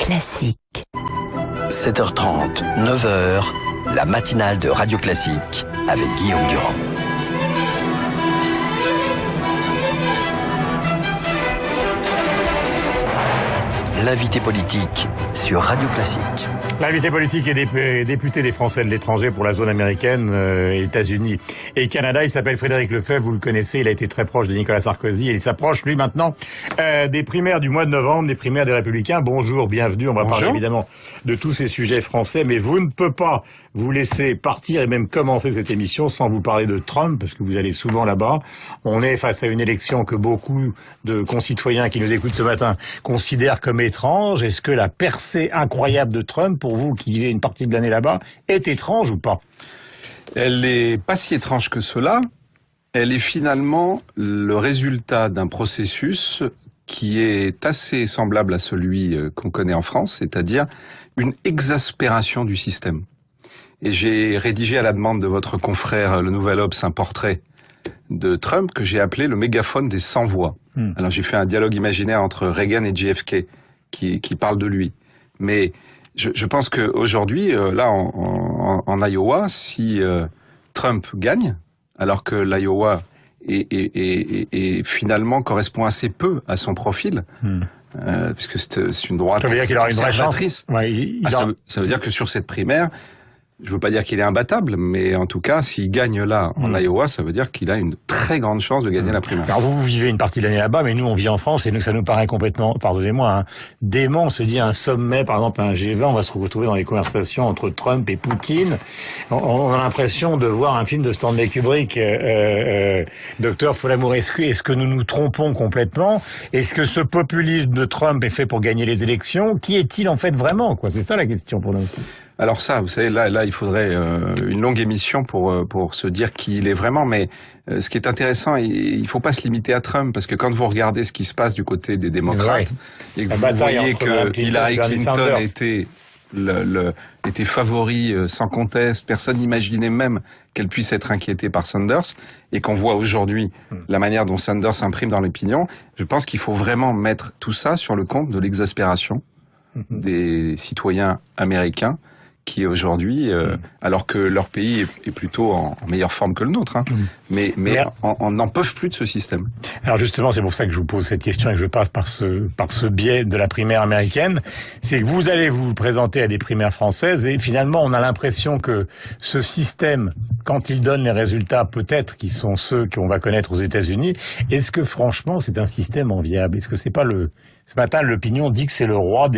Classique. 7h30, 9h, la matinale de Radio Classique avec Guillaume Durand. L'invité politique sur Radio Classique. L'invité politique est député des Français de l'étranger pour la zone américaine, États-Unis et Canada. Il s'appelle Frédéric Lefebvre, vous le connaissez, il a été très proche de Nicolas Sarkozy et il s'approche, lui, maintenant, des primaires du mois de novembre, des primaires des Républicains. Bonjour, bienvenue. On va parler évidemment de tous ces sujets français, mais vous ne pouvez pas vous laisser partir et même commencer cette émission sans vous parler de Trump, parce que vous allez souvent là-bas. On est face à une élection que beaucoup de concitoyens qui nous écoutent ce matin considèrent comme étrange. Est-ce que la percée incroyable de Trump, pour vous qui vivez une partie de l'année là-bas, est étrange ou pas? Elle n'est pas si étrange que cela. Elle est finalement le résultat d'un processus qui est assez semblable à celui qu'on connaît en France, c'est-à-dire une exaspération du système. Et j'ai rédigé à la demande de votre confrère, le Nouvel Obs, un portrait de Trump que j'ai appelé le mégaphone des sans-voix. Alors j'ai fait un dialogue imaginaire entre Reagan et JFK qui parle de lui. Mais je pense qu'aujourd'hui, là, en Iowa, si Trump gagne, alors que l'Iowa est finalement correspond assez peu à son profil, puisque c'est une droite conservatrice. Ça veut dire que sur cette primaire, je veux pas dire qu'il est imbattable, mais en tout cas, s'il gagne là, en Iowa, ça veut dire qu'il a une très grande chance de gagner la primaire. Alors vous vivez une partie de l'année là-bas, mais nous on vit en France et nous ça nous paraît complètement, pardonnez-moi, dément. On se dit un sommet, par exemple un G20, on va se retrouver dans les conversations entre Trump et Poutine. On a l'impression de voir un film de Stanley Kubrick, Docteur Folamour. Est-ce que nous nous trompons complètement? Est-ce que ce populisme de Trump est fait pour gagner les élections? Qui est-il en fait vraiment, quoi? C'est ça la question pour nous. Alors ça, vous savez, là, il faudrait une longue émission pour se dire qui il est vraiment. Mais ce qui est intéressant, il faut pas se limiter à Trump, parce que quand vous regardez ce qui se passe du côté des démocrates et que vous voyez que Hillary Clinton était favori sans conteste, personne n'imaginait même qu'elle puisse être inquiétée par Sanders, et qu'on voit aujourd'hui la manière dont Sanders s'imprime dans l'opinion, je pense qu'il faut vraiment mettre tout ça sur le compte de l'exaspération des citoyens américains qui aujourd'hui, alors que leur pays est plutôt en meilleure forme que le nôtre, mais on n'en peuvent plus de ce système. Alors justement, c'est pour ça que je vous pose cette question et que je passe par ce biais de la primaire américaine. C'est que vous allez vous présenter à des primaires françaises et finalement, on a l'impression que ce système, quand il donne les résultats peut-être qui sont ceux qu'on va connaître aux États-Unis, est-ce que franchement c'est un système enviable? Est-ce que c'est pas ce matin, l'opinion dit que c'est le roi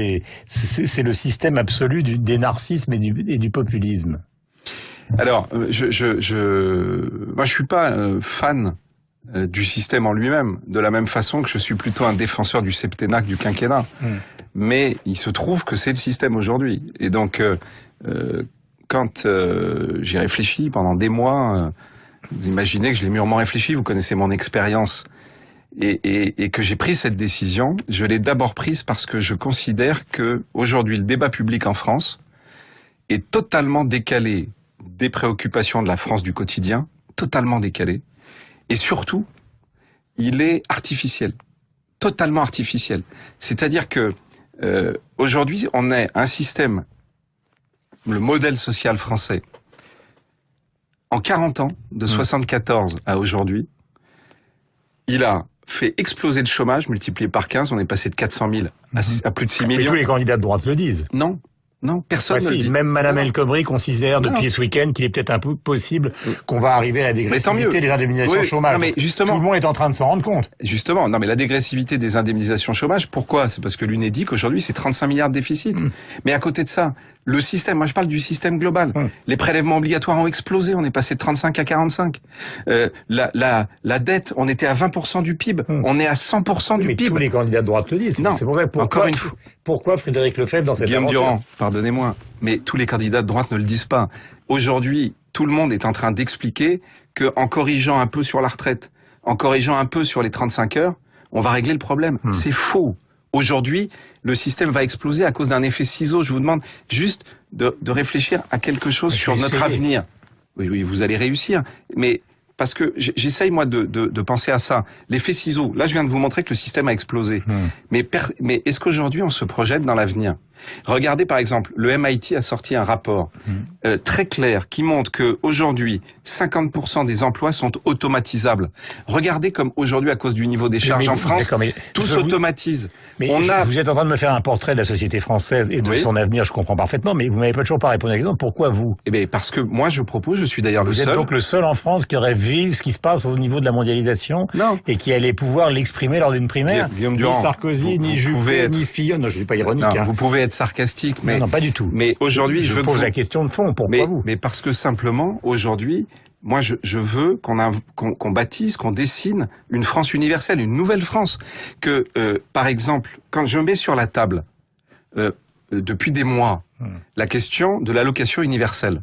c'est le système absolu des narcissismes et du populisme. Alors, moi, je suis pas fan du système en lui-même, de la même façon que je suis plutôt un défenseur du septennat que du quinquennat. Mais il se trouve que c'est le système aujourd'hui. Et donc, quand j'y réfléchis pendant des mois, vous imaginez que je l'ai mûrement réfléchi, vous connaissez mon expérience, et que j'ai pris cette décision, je l'ai d'abord prise parce que je considère que aujourd'hui le débat public en France est totalement décalé des préoccupations de la France du quotidien, totalement décalé, et surtout, il est artificiel, totalement artificiel. C'est-à-dire que aujourd'hui, on a un système, le modèle social français, en 40 ans, de 74 à aujourd'hui, il a fait exploser le chômage, multiplié par 15, on est passé de 400 000 à plus de 6 millions. Mais tous les candidats de droite le disent. Non, personne ne le dit. Même Madame El Khomri considère depuis ce week-end qu'il est peut-être un peu possible qu'on va arriver à la dégressivité des indemnisations chômage. Mais justement, tout le monde est en train de s'en rendre compte. Justement, non mais la dégressivité des indemnisations chômage, pourquoi? C'est parce que l'UNEDIC aujourd'hui c'est 35 milliards de déficit. Mais à côté de ça, le système, moi je parle du système global. Les prélèvements obligatoires ont explosé, on est passé de 35 à 45. La dette, on était à 20% du PIB, on est à 100% du PIB. Tous les candidats de droite le disent. Non, c'est pour ça pourquoi Frédéric Lefebvre dans cette Guillaume aventure Durand, pardonnez-moi, mais tous les candidats de droite ne le disent pas. Aujourd'hui, tout le monde est en train d'expliquer que en corrigeant un peu sur la retraite, en corrigeant un peu sur les 35 heures, on va régler le problème. C'est faux. Aujourd'hui, le système va exploser à cause d'un effet ciseau. Je vous demande juste de réfléchir à quelque chose sur notre avenir. Oui, vous allez réussir. Mais parce que j'essaye, moi, de penser à ça. L'effet ciseau. Là, je viens de vous montrer que le système a explosé. Mais est-ce qu'aujourd'hui, on se projette dans l'avenir? Regardez par exemple, le MIT a sorti un rapport très clair qui montre que aujourd'hui 50% des emplois sont automatisables. Regardez comme aujourd'hui, à cause du niveau des charges en France, tout s'automatise. Vous êtes en train de me faire un portrait de la société française et de son avenir, je comprends parfaitement, mais vous m'avez pas toujours pas répondu à la question. Pourquoi vous? Eh bien, parce que moi je propose, je suis d'ailleurs le seul. Vous êtes donc le seul en France qui aurait vu ce qui se passe au niveau de la mondialisation et qui allait pouvoir l'exprimer lors d'une primaire. Guillaume Durand, ni Sarkozy, ni Juppé, ni Fillon. Non, je suis pas ironique. Non, vous pouvez être sarcastique, mais non, pas du tout. Mais aujourd'hui, je pose la question de fond. Pourquoi vous? Mais parce que simplement aujourd'hui, moi, je veux qu'on bâtisse, qu'on dessine une France universelle, une nouvelle France. Que, par exemple, quand je mets sur la table depuis des mois la question de l'allocation universelle,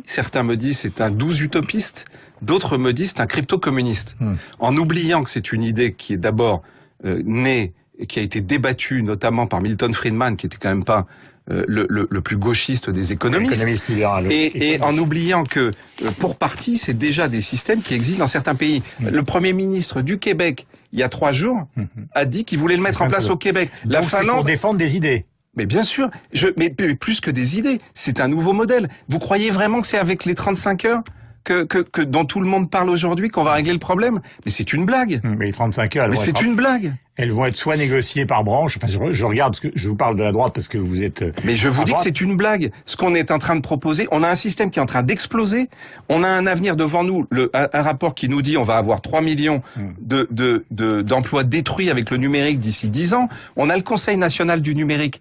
certains me disent c'est un 12 utopiste, d'autres me disent c'est un crypto-communiste, en oubliant que c'est une idée qui est d'abord née et qui a été débattue notamment par Milton Friedman, qui était quand même pas le plus gauchiste des économistes, et en oubliant que pour partie c'est déjà des systèmes qui existent dans certains pays. Le Premier ministre du Québec, il y a 3 jours, a dit qu'il voulait le mettre en place au Québec. La Finlande, pour défendre des idées. Mais bien sûr, mais plus que des idées, c'est un nouveau modèle. Vous croyez vraiment que c'est avec les 35 heures que dont tout le monde parle aujourd'hui qu'on va régler le problème? Mais c'est une blague. Mais les 35 heures, une blague. Elles vont être soit négociées par branche. Enfin, je regarde ce que je vous parle de la droite parce que vous êtes. Mais je vous dis que c'est une blague. Ce qu'on est en train de proposer, on a un système qui est en train d'exploser. On a un avenir devant nous. Un rapport qui nous dit on va avoir 3 millions d'emplois détruits avec le numérique d'ici 10 ans. On a le Conseil national du numérique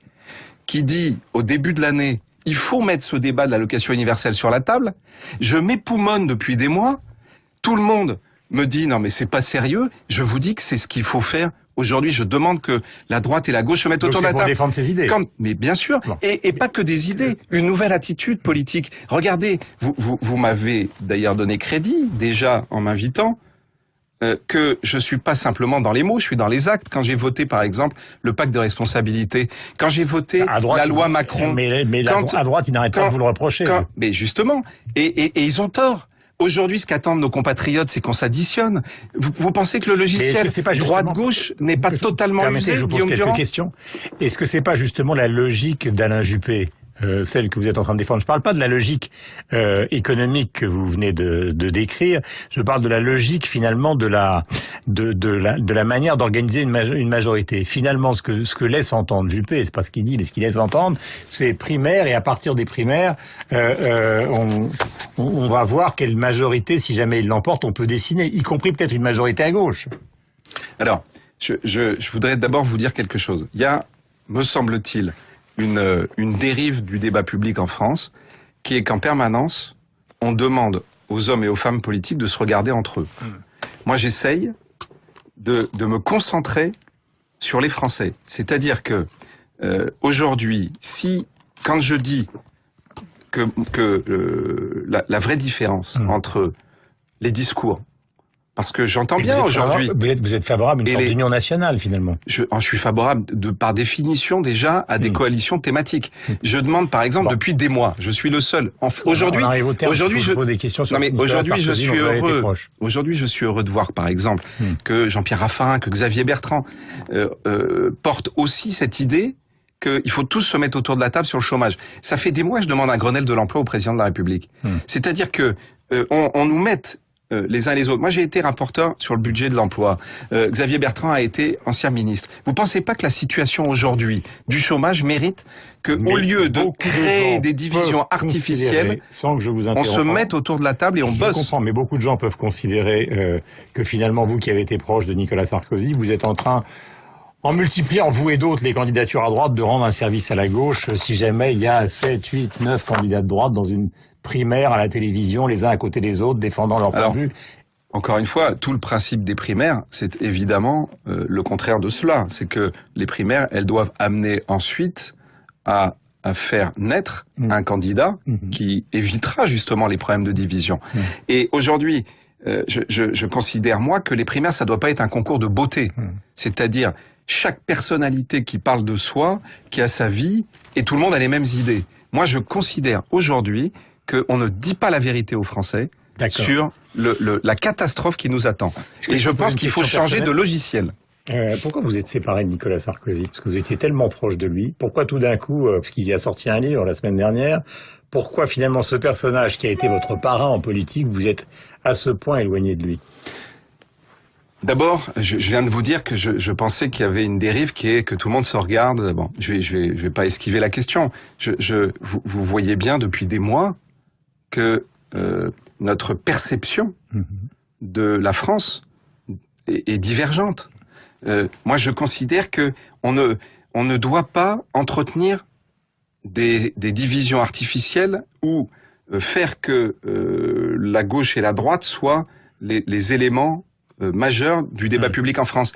qui dit au début de l'année, il faut mettre ce débat de l'allocation universelle sur la table. Je m'époumonne depuis des mois. Tout le monde me dit non mais c'est pas sérieux. Je vous dis que c'est ce qu'il faut faire. Aujourd'hui, je demande que la droite et la gauche se mettent autour de la table. Pour défendre ses idées. Mais bien sûr. Et pas que des idées. Une nouvelle attitude politique. Regardez, vous m'avez d'ailleurs donné crédit, déjà, en m'invitant, que je suis pas simplement dans les mots, je suis dans les actes. Quand j'ai voté, par exemple, le pacte de responsabilité, quand j'ai voté la loi Macron... Mais à droite, ils n'arrêtent pas de vous le reprocher. Mais justement, et ils ont tort. Aujourd'hui, ce qu'attendent nos compatriotes, c'est qu'on s'additionne. Vous pensez que le logiciel droite-gauche n'est pas totalement usé, je pose quelques questions. Est-ce que c'est pas justement la logique d'Alain Juppé, celle que vous êtes en train de défendre? Je parle pas de la logique économique que vous venez de décrire. Je parle de la logique finalement de la manière d'organiser une majorité. Finalement, ce que laisse entendre Juppé, c'est pas ce qu'il dit, mais ce qu'il laisse entendre, c'est primaire, et à partir des primaires, on va voir quelle majorité, si jamais il l'emporte, on peut dessiner, y compris peut-être une majorité à gauche. Alors, je voudrais d'abord vous dire quelque chose. Il y a, me semble-t-il, une dérive du débat public en France, qui est qu'en permanence, on demande aux hommes et aux femmes politiques de se regarder entre eux. Moi, j'essaye de me concentrer sur les Français. C'est-à-dire que aujourd'hui, quand je dis que la vraie différence entre les discours, parce que j'entends bien aujourd'hui... Vous êtes favorable à une sorte d'union nationale, finalement. Je suis favorable, par définition, déjà, à des coalitions thématiques. Je demande, par exemple, depuis des mois, je suis le seul... Aujourd'hui, je suis heureux de voir, par exemple, que Jean-Pierre Raffarin, que Xavier Bertrand portent aussi cette idée qu'il faut tous se mettre autour de la table sur le chômage. Ça fait des mois que je demande un Grenelle de l'emploi au président de la République. C'est-à-dire que on nous mette les uns et les autres. Moi, j'ai été rapporteur sur le budget de l'emploi. Xavier Bertrand a été ancien ministre. Vous pensez pas que la situation aujourd'hui du chômage mérite que, au lieu de créer des divisions artificielles, sans que je vous on se mette autour de la table et on bosse? Je comprends, mais beaucoup de gens peuvent considérer que finalement, vous qui avez été proche de Nicolas Sarkozy, vous êtes en train, en multipliant, vous et d'autres, les candidatures à droite, de rendre un service à la gauche, si jamais il y a 7, 8, 9 candidats de droite dans une primaire à la télévision, les uns à côté des autres, défendant leur point de vue. Encore une fois, tout le principe des primaires, c'est évidemment le contraire de cela. C'est que les primaires, elles doivent amener ensuite à faire naître un candidat qui évitera justement les problèmes de division. Et aujourd'hui, je considère, moi, que les primaires, ça doit pas être un concours de beauté. C'est-à-dire, chaque personnalité qui parle de soi, qui a sa vie, et tout le monde a les mêmes idées. Moi, je considère aujourd'hui qu'on ne dit pas la vérité aux Français sur la catastrophe qui nous attend. Et je pense qu'il faut changer de logiciel. Pourquoi vous êtes séparé de Nicolas Sarkozy? Parce que vous étiez tellement proche de lui. Pourquoi tout d'un coup, parce qu'il a sorti un livre la semaine dernière, pourquoi finalement ce personnage qui a été votre parrain en politique, vous êtes à ce point éloigné de lui? D'abord, je viens de vous dire que je pensais qu'il y avait une dérive qui est que tout le monde se regarde. Bon, je vais pas esquiver la question. Vous voyez bien depuis des mois que notre perception de la France est divergente. Moi, je considère que on ne doit pas entretenir des divisions artificielles ou faire que la gauche et la droite soient les éléments majeurs du débat public en France.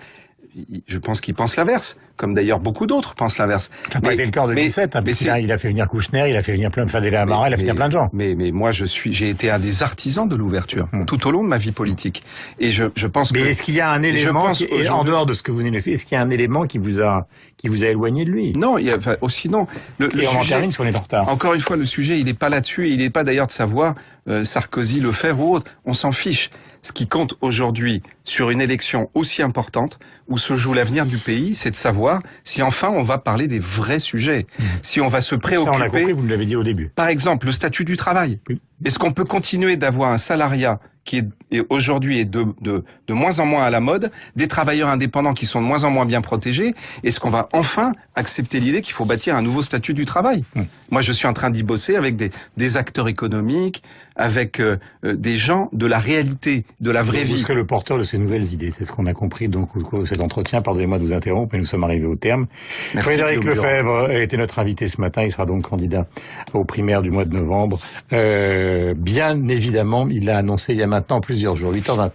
Je pense qu'il pense l'inverse, comme d'ailleurs beaucoup d'autres pensent l'inverse. Ça n'a pas été le cas en 2007, hein, il a fait venir Kouchner, il a fait venir Fadela Amara, il a fait venir plein de gens. Mais moi, j'ai été un des artisans de l'ouverture, tout au long de ma vie politique. Et je pense que... Mais est-ce qu'il y a un élément, en dehors de ce que vous venez de dire, est-ce qu'il y a un élément qui vous a éloigné de lui? Non, aussi non. Et on en termine parce qu'on est en retard. Encore une fois, le sujet, il n'est pas là-dessus, il n'est pas d'ailleurs de savoir Sarkozy, Lefebvre ou autre. On s'en fiche. Ce qui compte aujourd'hui sur une élection aussi importante où se joue l'avenir du pays, c'est de savoir si enfin on va parler des vrais sujets, si on va se préoccuper. Ça, on l'a compris, vous l'avez dit au début. Par exemple, le statut du travail. Oui. Est-ce qu'on peut continuer d'avoir un salariat qui est aujourd'hui est de moins en moins à la mode, des travailleurs indépendants qui sont de moins en moins bien protégés? Est-ce qu'on va enfin accepter l'idée qu'il faut bâtir un nouveau statut du travail? Moi, je suis en train d'y bosser avec des acteurs économiques, avec des gens de la réalité, de la vraie vie. Vous serez le porteur de ces nouvelles idées, c'est ce qu'on a compris donc au cours de cet entretien. Pardonnez-moi de vous interrompre, mais nous sommes arrivés au terme. Merci, Frédéric Lefebvre a été notre invité ce matin, il sera donc candidat aux primaires du mois de novembre. Bien évidemment, il l'a annoncé il y a maintenant plusieurs jours, 8h29.